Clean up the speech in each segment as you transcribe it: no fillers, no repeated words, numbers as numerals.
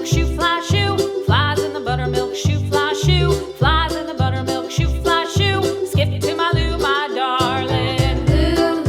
buttermilk shoe, fly shoe. Flies in the buttermilk shoe, fly shoe. Flies in the buttermilk shoe, fly shoe. Skip to my Lou, my darling. Lou,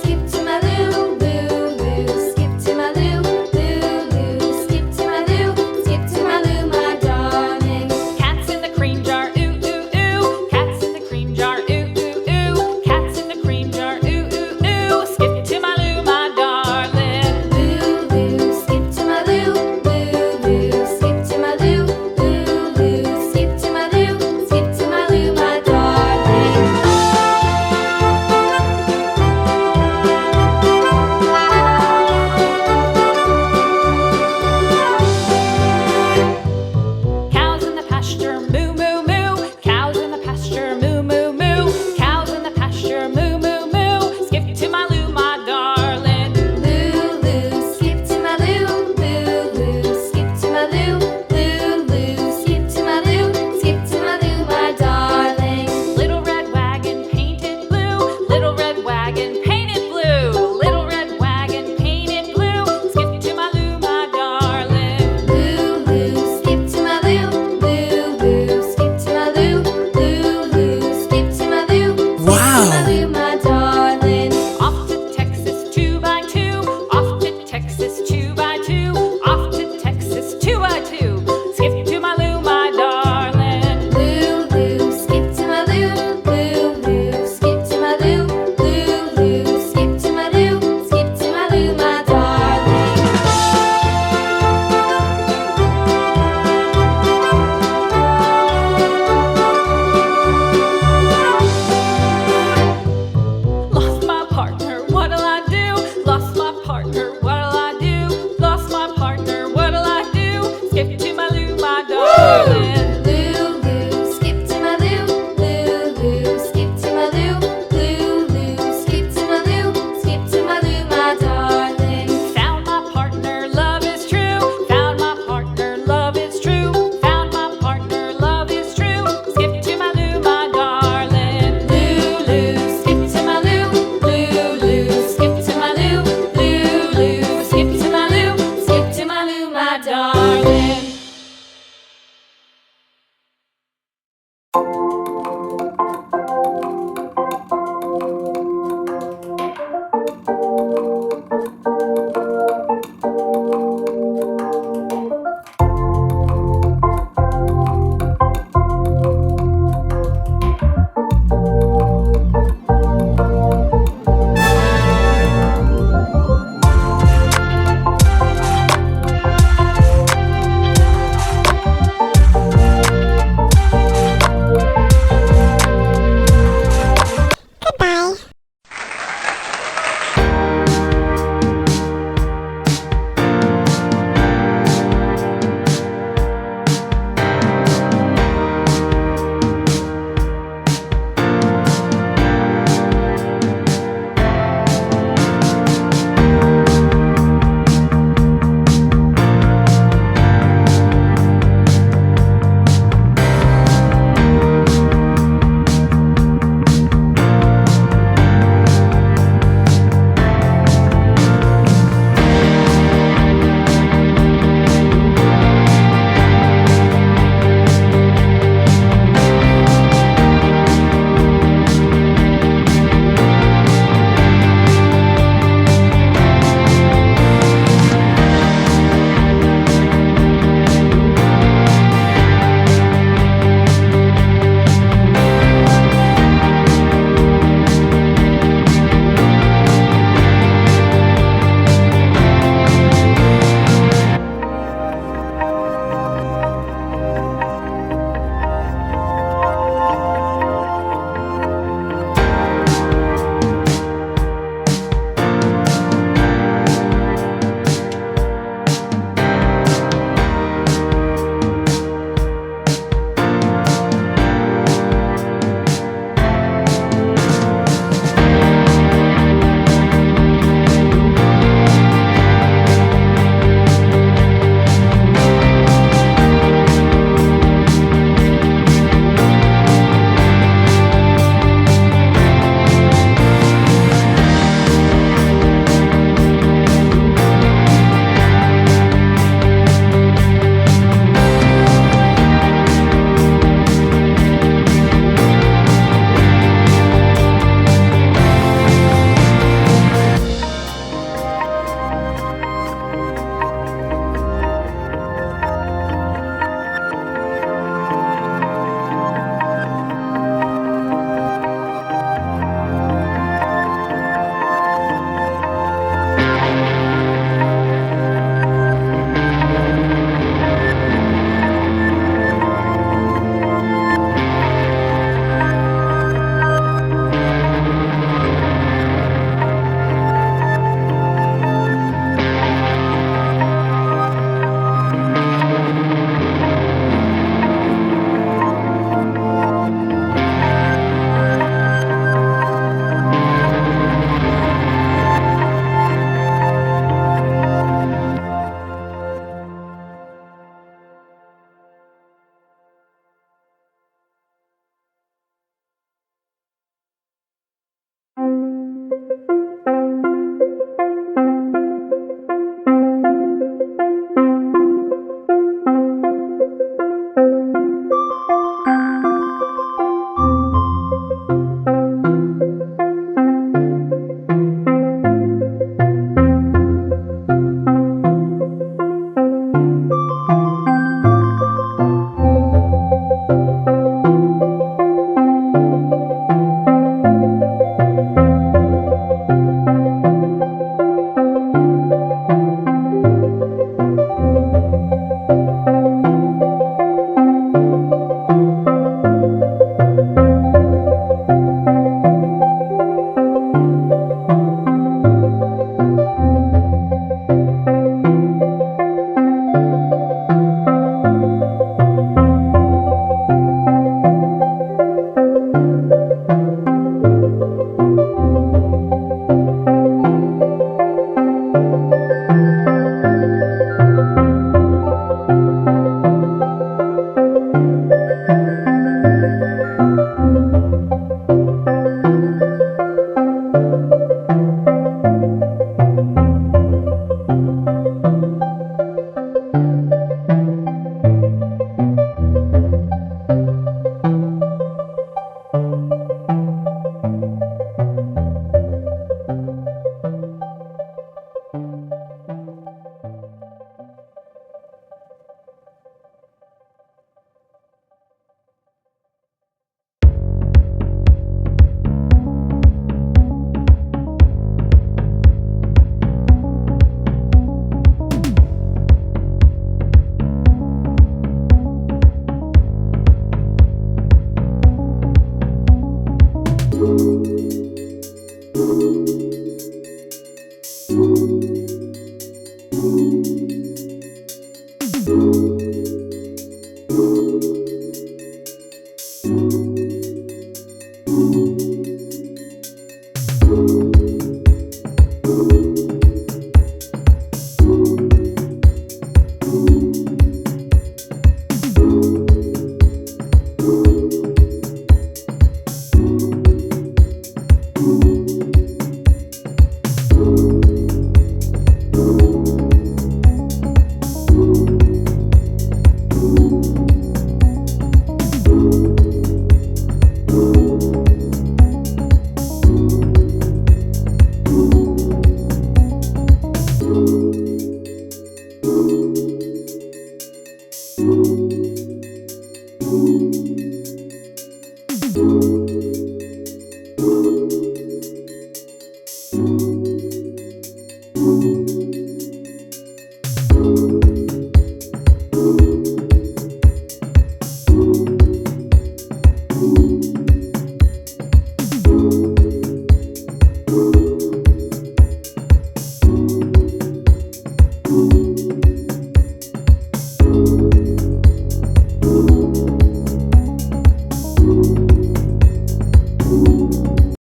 skip to my Lou, Lou, skip to my Lou, Lou, skip to my Lou, skip to my Lou, my darling. Cats in the cream jar, ooh, ooh, ooh. Cats in the cream jar, ooh, ooh, ooh. Cats in the cream jar, ooh, ooh, ooh. Skip to my Lou, my darling. Lou, skip to my Lou, Lou, skip to my Lou, Lou, skip to my Lou, skip to my Lou, my darling. Cows in the pasture, moo, moo, moo. Cows in the pasture, moo, moo, moo. Cows in the pasture, moo, moo, moo. Skip to my Lou, my darling. Lou, skip to my Lou, Lou, skip to my Lou, Lou, skip to my Lou, skip to my Lou, my darling. Little red wagon painted blue. Little red wagon painted blue. Little red wagon painted blue. Skip to my Lou, my darling. Lou, skip to my Lou, Lou, skip to my Lou, Lou, skip to my Lou, skip to my Lou, my darling. Off to Texas 2x2. Off to Texas 2x2. Off to Texas 2x2. Skip to my Lou, my darling. Lou, skip to my Lou, Lou, skip to my Lou, Lou, skip to my Lou, skip to my Lou, my darling. Lost my partner, what'll I do? Lost my partner, what'll I do? Lost my partner, what'll I do? Skip to my Lou, my darling. Lou, skip to my Lou, Lou, skip to my Lou, Lou, skip to my Lou, skip to my Lou, my darling. Found my partner, love is true. Found my partner, love is true. Found my partner, love is true. Skip to my Lou, my darling. Lou, skip to my Lou. Lou, skip to my Lou. Lou, skip to my Lou. Skip to my Lou, my darling.